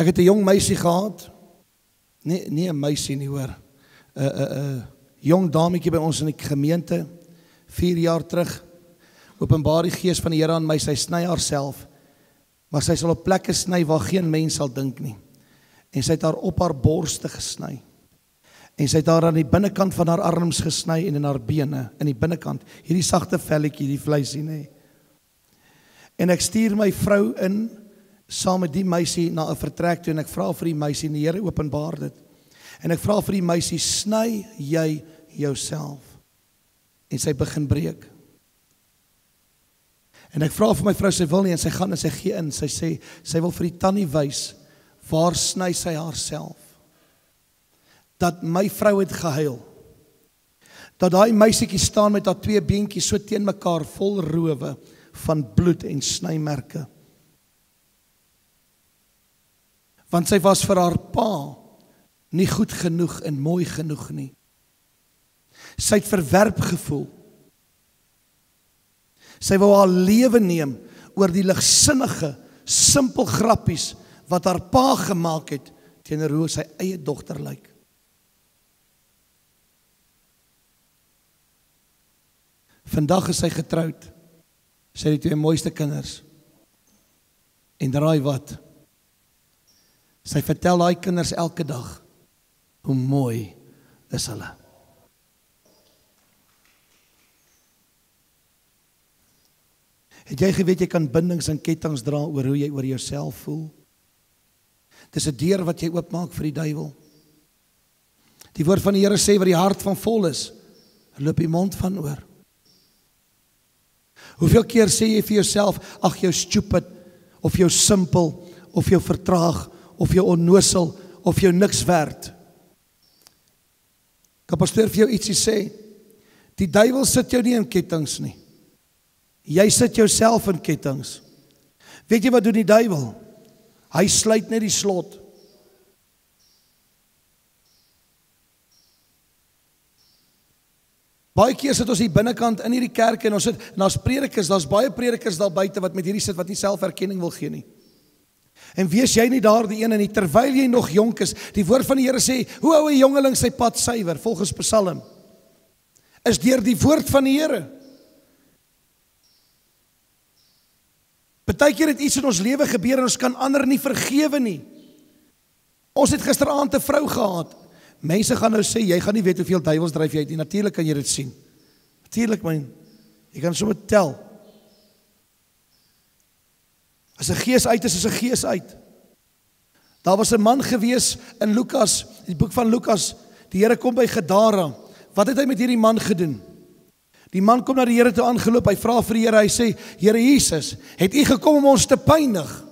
Ek het 'n jong meisie gehad. Nee 'n meisie nie hoor. 'n Jong dametjie by ons in die gemeente 4 jaar terug. Openbaar die Gees van die Here aan my, sy sny haarself. Maar sy sal op plekke sny waar geen mens sal dink nie. En sy het haar op haar borste gesny. En sy het haar aan die binnekant van haar arms gesny en in haar bene, in die binnekant. Hierdie sagte velletjie, die vleisie nê. En ek stuur my vrou in saam met die meisie na 'n vertrek toe en ek vra vir die meisie en die Here openbaar dit. En ek vra vir die meisie, sny jy jouself? En sy begin breek. En ek vra vir my vrou, sy wil nie en sy gaan en sy gee in. Sy sê sy wil vir die tannie wys waar sny sy haarself. Dat my vrou het gehuil. Dat daai meisietjie staan met haar 2 beentjies so teen mekaar vol rowe van bloed en snymerke. Want sy was vir haar pa nie goed genoeg en mooi genoeg nie. Sy het verwerp gevoel. Sy wou haar lewe neem oor die ligsinnige, simpel grappies wat haar pa gemaak het teenoor hoe sy eie dogter lyk. Vandag is sy getroud. Sy het die 2 mooiste kinders. En raai wat? Sy vertel daai kinders elke dag hoe mooi is hulle. Het jy geweet jy kan bindings en kettinge dra oor hoe jy oor jouself voel? Dis 'n deur wat jy oopmaak vir die duiwel. Die woord van die Here sê wat die hart van vol is, loop die mond van oor. Hoeveel keer sê jy vir jouself, ag jou stupid, of jou simpel, of jou vertraag, of jou onnosel, of jou niks werd. Kan pastoor vir jou ietsie sê? Die duiwel sit jou nie in kettinge nie. Jy sit jouself in kettinge. Weet jy wat doen die duiwel? Hy sluit net die slot. Baie keer sit ons hier binnekant in hierdie kerk en ons sit, en daar's baie predikers daar buite wat met hierdie sit wat nie selferkenning wil gee nie. En wees jy nie daar die ene nie, terwyl jy nog jonk is, die woord van die Here sê, hoe hou 'n jongeling sy pad suiwer, volgens Psalm, is deur die woord van die Here. Partykeer het iets in ons lewe gebeur en ons kan ander nie vergewe nie. Ons het gisteraand 'n vrou gehad. Mense gaan nou sê, jy gaan nie weet hoeveel duiwels dryf jy uit nie. Natuurlik kan jy dit sien. Natuurlik man, jy kan sommer tel. As 'n gees uit is 'n gees uit. Daar was 'n man gewees in Lukas, die boek van Lukas. Die Here kom by Gadara. Wat het hy met hierdie man gedoen? Die man kom na die Here toe aangeloop. Hy vra vir die Here, hy sê, Here Jesus, het U gekom om ons te pynig?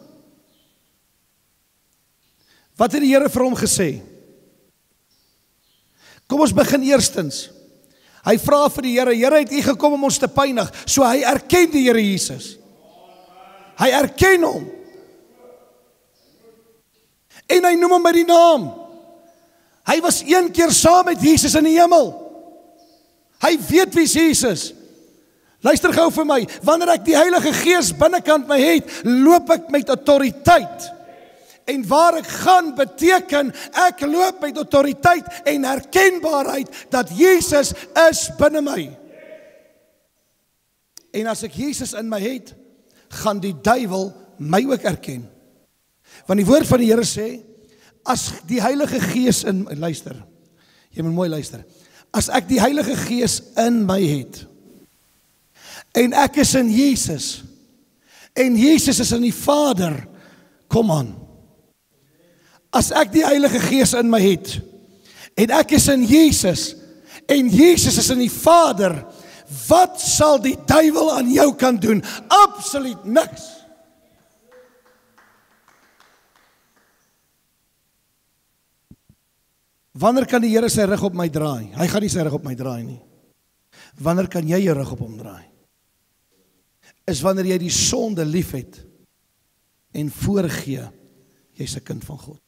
Wat het die Here vir hom gesê? Kom ons begin eerstens. Hy vra vir die Here, Here, het U gekom om ons te pynig? So hy erken die Here Jesus. Hy erken hom. En hy noem hom by die naam. Hy was een keer saam met Jesus in die hemel. Hy weet wie is Jesus. Luister gou vir my, wanneer ek die Heilige Gees binnekant my het, loop ek met autoriteit. En waar ek gaan beteken, ek loop met autoriteit en herkenbaarheid dat Jesus is binne my. En as ek Jesus in my het, gaan die duiwel my ook erken. Want die woord van die Here sê, as die Heilige Gees in, luister, jy moet mooi luister, as ek die Heilige Gees in my het, en ek is in Jesus, en Jesus is in die Vader, kom aan. As ek die Heilige Gees in my het, en ek is in Jesus, en Jesus is in die Vader, wat sal die duiwel aan jou kan doen? Absoluut niks. Wanneer kan die Here sy rug op my draai? Hy gaan nie sy rug op my draai nie. Wanneer kan jy jou rug op hom draai? Is wanneer jy die sonde liefhet en voorgee, jy's 'n kind van God.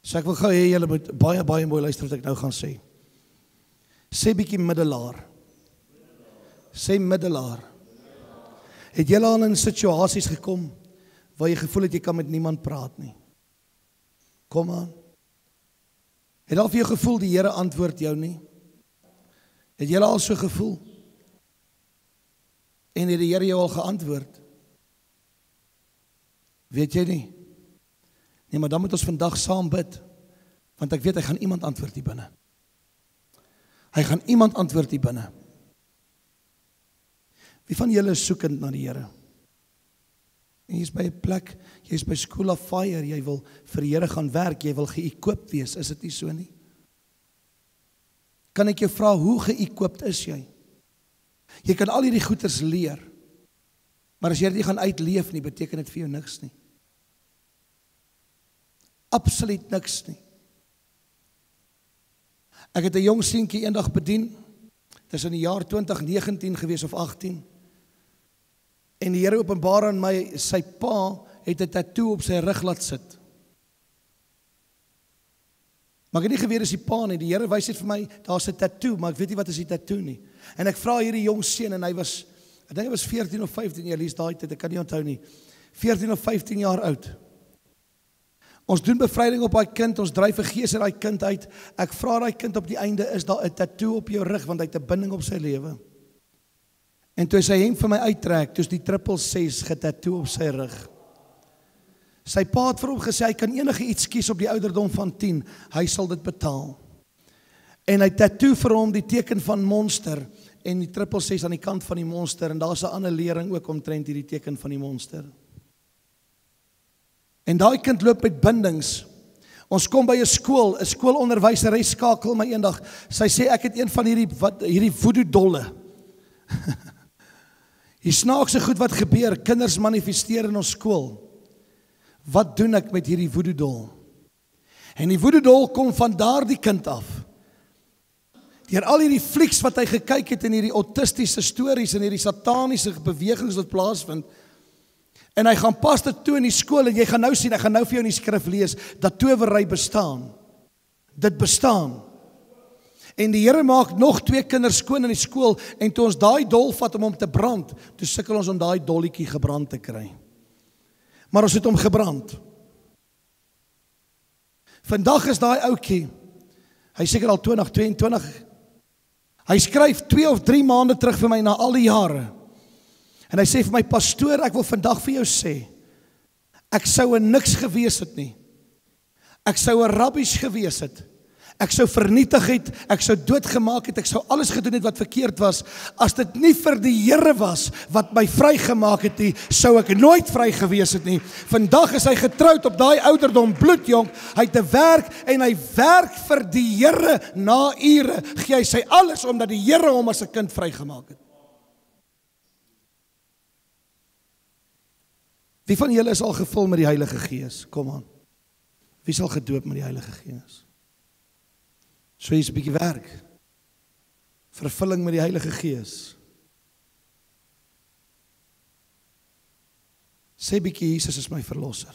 So ek wil gou hê julle moet baie mooi luister wat ek nou gaan sê. Sê bietjie middelaar. Sê middelaar. Het julle al in situasies gekom waar jy gevoel het jy kan met niemand praat nie? Kom aan. Het al vir jou gevoel die Here antwoord jou nie? Het jy al so gevoel? En het die Here jou al geantwoord? Weet jy nie? Nee, maar dan moet ons vandag saam bid, want ek weet hy gaan iemand antwoord hier binne. Hy gaan iemand antwoord hier binne. Wie van julle is soekend na die Here? En jy is by 'n plek, jy is by School of Fire, jy wil vir die Here gaan werk, jy wil ge-equipped wees, is dit nie so nie? Kan ek jou vra, hoe ge-equipped is jy? Jy kan al hierdie goeders leer, maar as jy dit nie gaan uitleef nie, beteken dit vir jou niks nie. Absoluut niks nie. Ek het 'n jong seentjie eendag bedien, dit is in die jaar 2019 gewees of 18, en die Here openbaar aan my, sy pa het 'n tattoo op sy rug laat sit. Maar ek het nie geweet dis die pa nie, die Here wys dit vir my, daar's 'n tattoo, maar ek weet nie wat is die tattoo nie. En ek vra hierdie jong seun, en hy was, ek dink hy was 14 of 15 jaar, lees daai tyd, ek kan nie onthou nie, 14 of 15 jaar oud. Ons doen bevryding op daai kind, ons dryf 'n gees uit daai kind uit. Ek vra daai kind op die einde, is daar 'n tattoo op jou rug, want hy het 'n binding op sy lewe. En toe sy hemp vir my uittrek, toe is die 666 getattoo op sy rug. Sy pa het vir hom gesê, hy kan enige iets kies op die ouderdom van 10, hy sal dit betaal. En hy tattoo vir hom die teken van monster, en die 666 aan die kant van die monster, en daar's 'n ander lering ook omtrent hierdie teken van die monster. En daai kind loop met bindings. Ons kom by 'n skoolonderwyseres skakel my eendag. Sy sê ek het een van hierdie voodoo dolle. Die snaakse goed wat gebeur, kinders manifesteer in ons skool. Wat doen ek met hierdie voodoo dol? En die voodoo dol kom van daardie kind af. Deur al hierdie flieks wat hy gekyk het in hierdie autistiese stories en hierdie sataniese bewegings wat plaasvind. En hy gaan pas dit toe in die skool en jy gaan nou sien, ek gaan nou vir jou in die skrif lees, dat towery bestaan. Dit bestaan. En die Here maak nog 2 kinders skoon in die skool, en toe ons daai dol vat om hom te brand, toe sukkel ons om daai dolletjie gebrand te kry. Maar ons het hom gebrand. Vandag is daai ouetjie, hy seker al 20, 22, hy skryf 2 of 3 maande terug vir my na al die jare. En hy sê vir my, pastoor, ek wil vandag vir jou sê, ek sou 'n niks gewees het nie. Ek sou 'n rubbish gewees het. Ek sou vernietig het, ek sou doodgemaak het, ek sou alles gedoen het wat verkeerd was. As dit nie vir die Here was wat my vrygemaak het nie, sou ek nooit vry gewees het nie. Vandag is hy getroud op daai ouderdom, bloedjonk. Hy het 'n werk en hy werk vir die Here na ure. Gee hy sy alles omdat die Here hom as 'n kind vrygemaak het. Wie van julle is al gevul met die Heilige Gees? Kom aan. Wie is al gedoop met die Heilige Gees? So hier's 'n bietjie werk. Vervulling met die Heilige Gees. Sê bietjie, Jesus is my verlosser.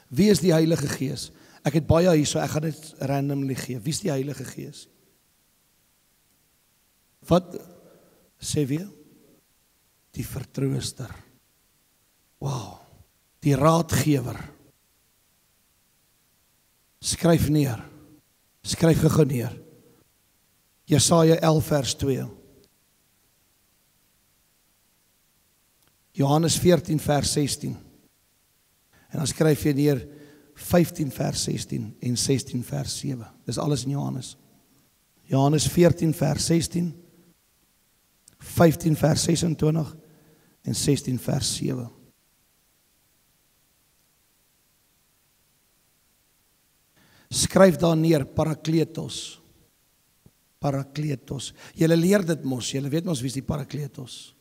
Wie is die Heilige Gees? Ek het baie hier, so ek gaan dit randomly gee. Wie is die Heilige Gees? Wat sê wie? Die vertrooster. Wow. Die raadgewer. Skryf neer. Skryf gou neer. Jesaja 11 vers 2. Johannes 14 vers 16. En dan skryf jy neer 15 vers 16 en 16 vers 7. Dis alles in Johannes. Johannes 14 vers 16, 15 vers 26 en 16 vers 7. Skryf daar neer, Parakletos. Parakletos. Julle leer dit mos, julle weet mos wie is die Parakletos.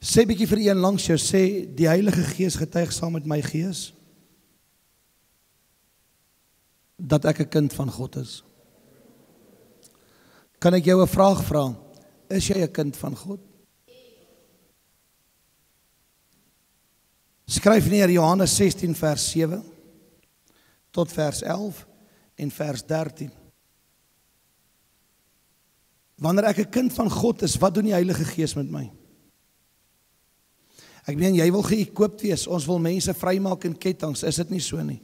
Sê bietjie vir een langs jou, sê die Heilige Gees getuig saam met my gees dat ek 'n kind van God is. Kan ek jou 'n vraag vra? Is jy 'n kind van God? Skryf neer Johannes 16 vers 7 tot vers 11 en vers 13. Wanneer ek 'n kind van God is, wat doen die Heilige Gees met my? Ek meen, jy wil geëquipt wees, ons wil mense vrymaak in kettinge, is dit nie so nie?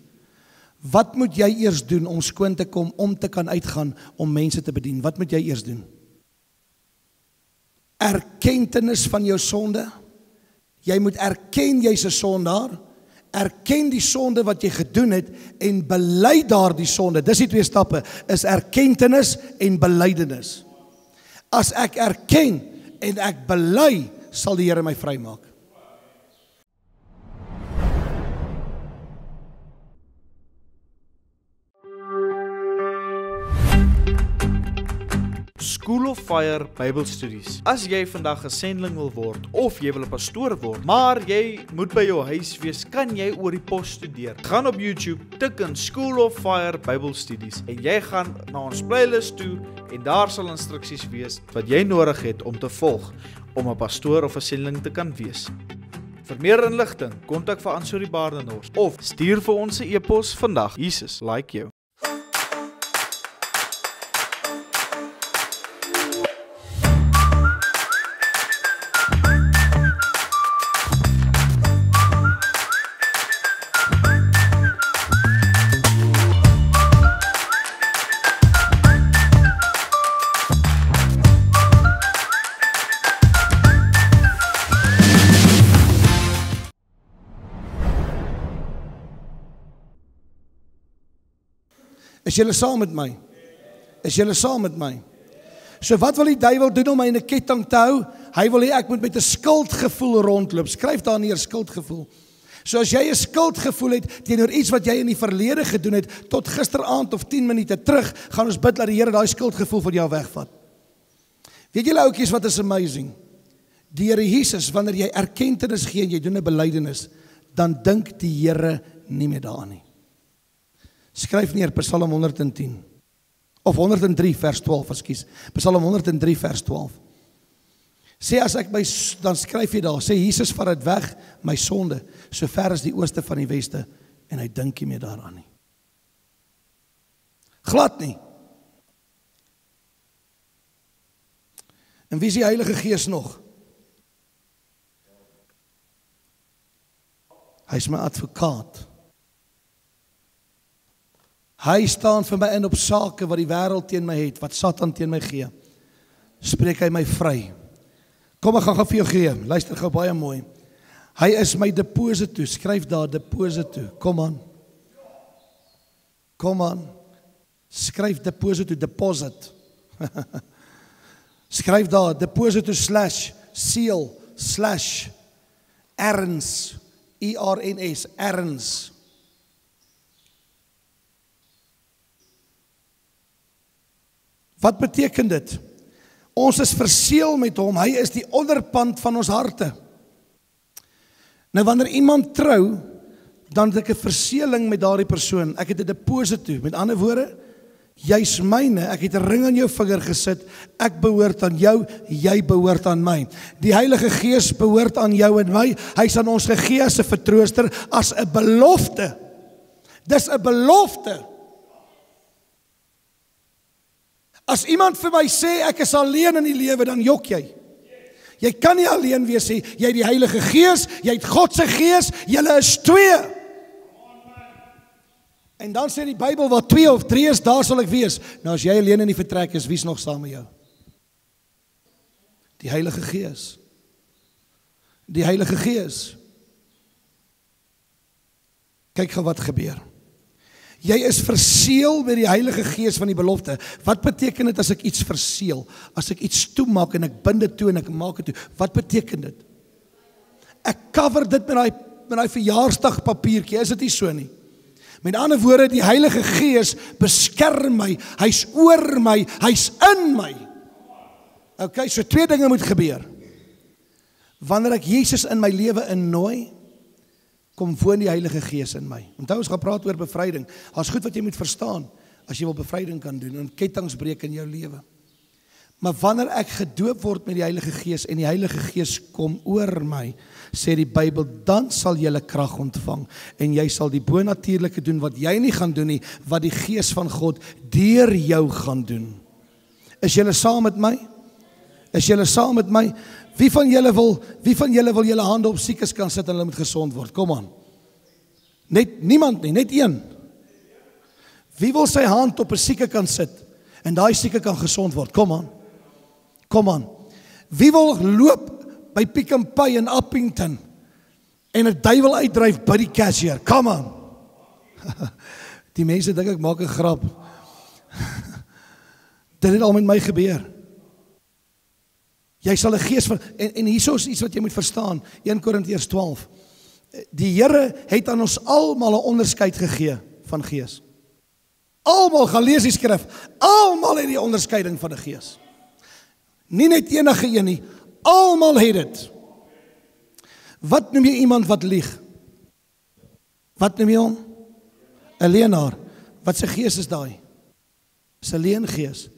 Wat moet jy eers doen om skoon te kom, om te kan uitgaan, om mense te bedien? Wat moet jy eers doen? Erkentenis van jou sonde. Jy moet erken jy's 'n sondaar, erken die sonde wat jy gedoen het en bely daardie sonde. Dis die 2 stappe, is erkentenis en belydenis. As ek erken en ek bely, sal die Here my vrymaak. School of Fire Bybelstudies. As jy vandag 'n sendeling wil word of jy wil 'n pastoor word, maar jy moet by jou huis wees, kan jy oor die pos studeer. Gaan op YouTube, tik in School of Fire Bybelstudies en jy gaan na ons playlist toe en daar sal instruksies wees wat jy nodig het om te volg om 'n pastoor of 'n sendeling te kan wees. Vir meer inligting, kontak vir Ansori Baardenhorst of stuur vir ons 'n e-pos vandag. Jesus like jou. Is julle saam met my? Is julle saam met my? So wat wil die duiwel doen om my in 'n ketting te hou? Hy wil hê ek moet met 'n skuldgevoel rondloop. Skryf daar neer, skuldgevoel. So as jy 'n skuldgevoel het teenoor iets wat jy in die verlede gedoen het, tot gisteraand of 10 minute terug, gaan ons bid dat die Here daai skuldgevoel van jou wegvat. Weet julle ouetjies wat is amazing? Die Here Jesus, wanneer jy erkentenis gee en jy doen 'n belydenis, dan dink die Here nie meer daaraan nie. Skryf neer Psalm 110 of 103 vers 12, ekskuus. Psalm 103 vers 12. Sê as ek dan skryf jy daar, sê Jesus vat dit weg, my sonde, so ver as die ooste van die weste, en hy dink nie meer daaraan nie. Glad nie. En wie is die Heilige Gees nog? Hy is my advokaat. Hy staan vir my in op sake wat die wêreld teen my het, wat Satan teen my gee. Spreek hy my vry. Kom ek gaan vir jou gee. Luister gou baie mooi. Hy is my deposito. Skryf daar deposito. Kom aan. Kom aan. Skryf deposito, deposit. Skryf daar deposito /seal/ erns. ERNS, erns. Wat beteken dit? Ons is verseël met hom, hy is die onderpand van ons harte. Nou wanneer iemand trou, dan het ek 'n verseëling met daardie persoon. Ek het 'n deposito, met ander woorde, jy's myne, ek het 'n ring aan jou vinger gesit, ek behoort aan jou, jy behoort aan my. Die Heilige Gees behoort aan jou en my, hy's aan ons gegee as 'n vertrooster, as 'n belofte. Dis 'n belofte. As iemand vir my sê, ek is alleen in die lewe, dan jok jy. Jy kan nie alleen wees nie, jy het die Heilige Gees, jy het God se Gees, julle is 2. En dan sê die Bybel, waar 2 of 3 is, daar sal ek wees. Nou as jy alleen in die vertrek is, wie's nog saam met jou? Die Heilige Gees. Die Heilige Gees. Kyk gou wat gebeur. Jy is verseël met die Heilige Gees van die belofte. Wat beteken dit as ek iets verseël? As ek iets toemaak en ek bind dit toe en ek maak dit toe. Wat beteken dit? Ek cover dit met daai verjaarsdagpapiertjie. Is dit nie so nie? Met ander woorde, die Heilige Gees beskerm my. Hy's oor my, hy's in my. Okay, so 2 dinge moet gebeur. Wanneer ek Jesus in my lewe innooi, kom woon die Heilige Gees in my. Onthou, ons gaan praat oor bevryding. Daar's goed wat jy moet verstaan as jy wil bevryding kan doen en kettinge breek in jou lewe. Maar wanneer ek gedoop word met die Heilige Gees en die Heilige Gees kom oor my, sê die Bybel, dan sal jy krag ontvang en jy sal die bonatuurlike doen wat jy nie gaan doen nie, wat die Gees van God deur jou gaan doen. Is julle saam met my? Is julle saam met my? Wie van julle wil julle hande op siekes kan sit en hulle moet gesond word? Kom aan. Net niemand nie, net een. Wie wil sy hand op 'n sieke kan sit en daai sieke kan gesond word? Kom aan. Kom aan. Wie wil loop by Pick n Pay in Appington en 'n duiwel uitdryf by die cashier? Kom aan. Die mense dink ek maak 'n grap. Dit het al met my gebeur. Jy sal 'n gees van en hierso is iets wat jy moet verstaan. 1 Korintiërs 12. Die Here het aan ons almal 'n onderskeid gegee van gees. Almal gaan lees die skrif. Almal het die onderskeiding van 'n gees. Nie net enige een nie. Almal het dit. Wat noem jy iemand wat lieg? Wat noem jy hom? 'n Leienaar. Wat se gees is daai? Dis 'n leengees.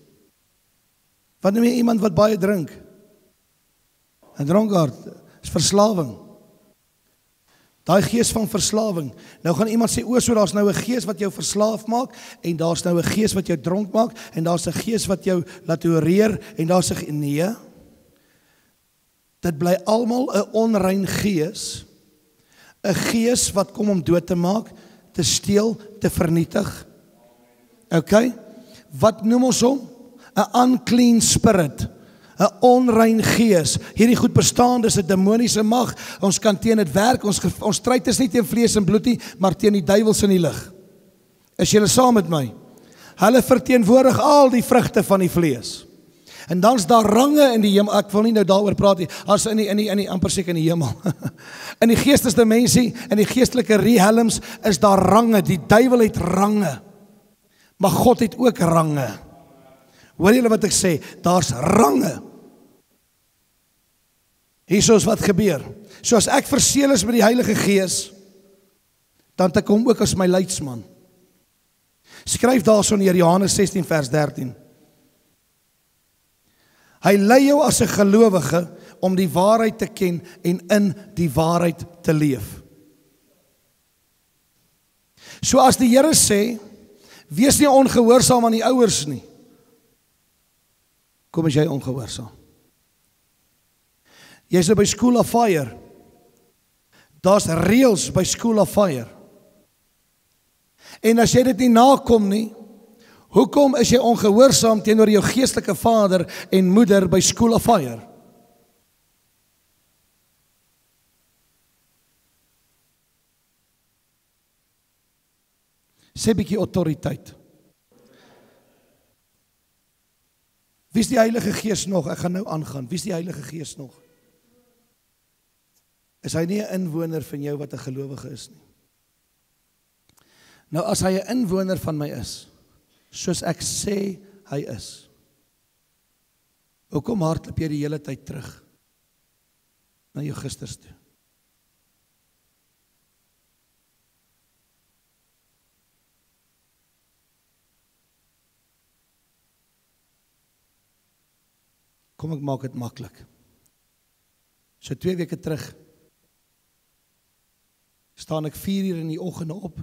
Wat noem jy iemand wat baie drink? 'n dronkaard. Dis verslawing. Daai gees van verslawing. Nou gaan iemand sê, so daar's nou 'n gees wat jou verslaaf maak en daar's nou 'n gees wat jou dronk maak en daar's 'n gees wat jou laat oreer en daar's 'n nee. Dit bly almal 'n onrein gees. 'n Gees wat kom om dood te maak, te steel, te vernietig. Okay? Wat noem ons hom? 'n unclean spirit. 'n onrein gees. Hierdie goed bestaan, dis 'n demoniese mag. Ons kan teen dit werk. Ons stryd is nie teen vlees en bloed nie, maar teen die duiwels in die lig. Is julle saam met my? Hulle verteenwoordig al die vrugte van die vlees. En dan's daar range in die hemel. Ek wil nie nou daaroor praat nie. As in die amper seker in die hemel. In die geestesdimensie, in die geestelike realms is daar range. Die duiwel het range. Maar God het ook range. Hoor julle wat ek sê? Daar's range. Hierso is wat gebeur. So as ek verseël is met die Heilige Gees, dan het ek hom ook as my leidsman. Skryf daarso in Johannes 16 vers 13. Hy lei jou as 'n gelowige om die waarheid te ken en in die waarheid te leef. So as die Here sê, wees nie ongehoorsaam aan die ouers nie. Kom as jy ongehoorsaam. Jy is by School of Fire. Daar's reëls by School of Fire. En as jy dit nie nakom nie, hoekom is jy ongehoorsaam teenoor jou geestelike vader en moeder by School of Fire? Sê bietjie autoriteit. Wie is die Heilige Gees nog? Ek gaan nou aangaan. Wie is die Heilige Gees nog? Is hy nie 'n inwoner van jou wat 'n gelowige is nie? Nou as hy 'n inwoner van my is, soos ek sê hy is, hoekom hardloop jy die hele tyd terug na jou gisters toe? Kom ek maak dit maklik. So 2 weke terug staan ek 4 uur in die oggend op.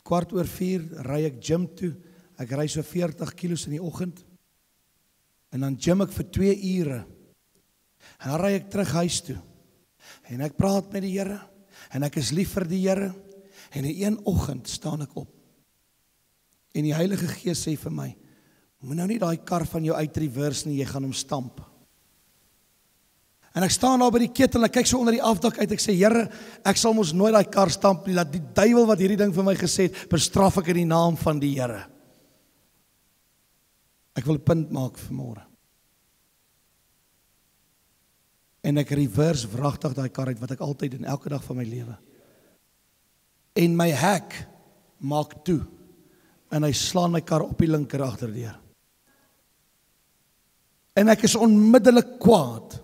4:15 ry ek gym toe. Ek ry so 40 kilos in die oggend. En dan gym ek vir 2 ure. En dan ry ek terug huis toe. En ek praat met die Here. En ek is lief vir die Here. En in een oggend staan ek op. En die Heilige Gees sê vir my, moet nou nie daai kar van jou uit reverse nie, jy gaan hom stamp. En ek staan daar by die ketel en ek kyk so onder die afdak uit, ek sê, Here, ek sal mos nooit daai kar stamp nie, laat die duiwel wat hierdie ding vir my gesê het, bestraf ek in die naam van die Here. Ek wil 'n punt maak vanmôre. En ek reverse wragtig daai kar uit, wat ek altyd doen, elke dag van my lewe. En my hek maak toe, en hy slaan my kar op die linker agterdeur. En ek is onmiddellik kwaad.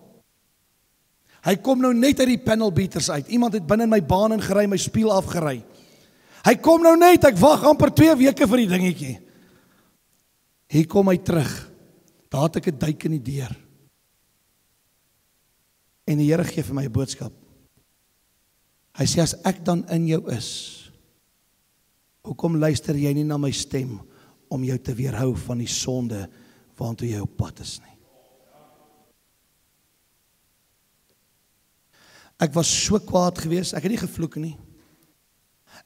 Hy kom nou net uit die panel beaters uit. Iemand het binne in my baan ingery, my spieël afgery. Hy kom nou net, ek wag amper 2 weke vir die dingetjie. Hier kom hy terug. Daar het ek 'n duik in die deur. En die Here gee vir my 'n boodskap. Hy sê, as ek dan in jou is, hoekom luister jy nie na my stem om jou te weerhou van die sonde waartoe jy op pad is nie. Ek was so kwaad geweest, ek het nie gevloek nie.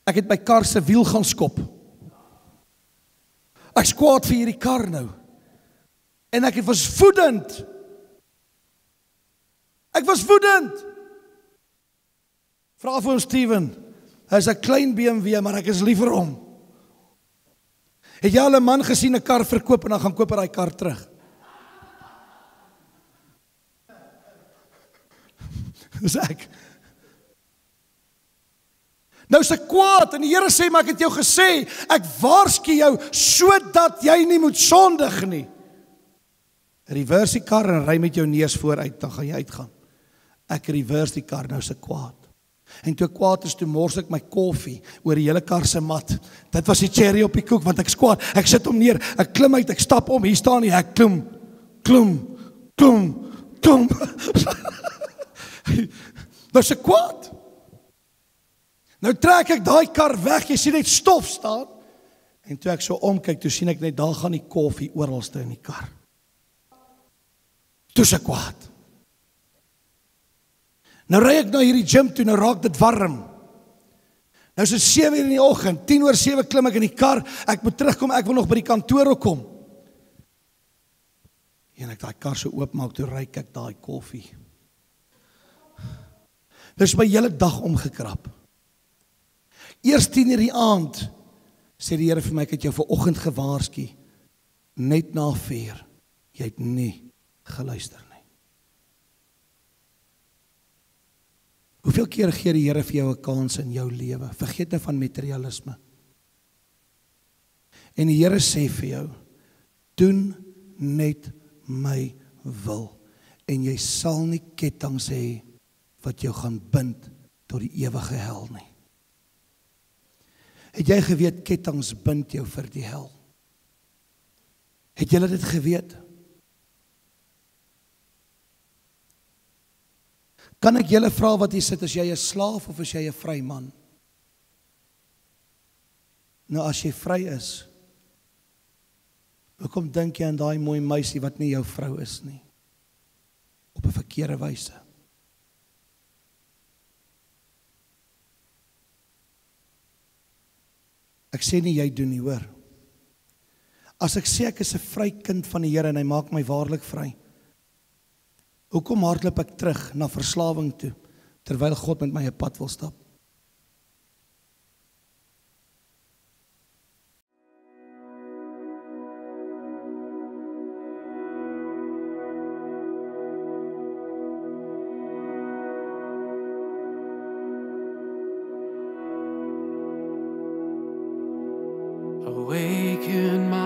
Ek het my kar se wiel gaan skop. Ek's kwaad vir hierdie kar nou. En ek was woedend. Ek was woedend. Vra vir ons Steven, hy is 'n klein BMW, maar ek is lief vir hom. Het jy al 'n man gesien 'n kar verkoop en dan gaan koop hy daai kar terug? Dis ek. Nou is ek kwaad en die Here sê, maar ek het jou gesê, ek waarsku jou sodat jy nie moet sondig nie. Reverse die kar en ry met jou neus vooruit, dan gaan jy uitgaan. Ek reverse die kar, nou is ek kwaad. En toe ek kwaad is, toe mors ek my koffie oor die hele kar se mat. Dit was die cherry op die koek, want ek is kwaad. Ek sit hom neer, ek klim uit, ek stap om, hier staan hy, ek klim. Nou is ek kwaad. Nou trek ek daai kar weg, jy sien net stof staan. En toe ek so omkyk, toe sien ek net, daar gaan die koffie oralste in die kar. Toe is ek kwaad. Nou ry ek na hierdie gym toe, nou raak dit warm. Nou is dit 7 uur in die oggend, 6:10 klim ek in die kar, ek moet terugkom, ek wil nog by die kantoor ook kom. En ek daai kar so oopmaak, toe ruik ek daai koffie. Dis my hele dag omgekrap. Eers 10 uur die aand, sê die Here vir my, ek het jou vanoggend gewaarsku, net na 4, jy het nie geluister nie. Hoeveel keer gee die Here vir jou 'n kans in jou lewe? Vergeet nou van materialisme. En die Here sê vir jou, doen net my wil. En jy sal nie kettinge hê wat jou gaan bind tot die ewige hel nie. Het jy geweet kettinge bind jou vir die hel? Het julle dit geweet? Kan ek julle vra wat hier sit, is jy 'n slaaf of is jy 'n vry man? Nou as jy vry is, hoekom dink jy aan daai mooi meisie wat nie jou vrou is nie? Op 'n verkeerde wyse. Ek sê nie jy doen nie, hoor. As ek sê ek is 'n vry kind van die Here en hy maak my waarlik vry, hoekom hardloop ek terug na verslawing toe, terwyl God met my 'n pad wil stap? Awaken my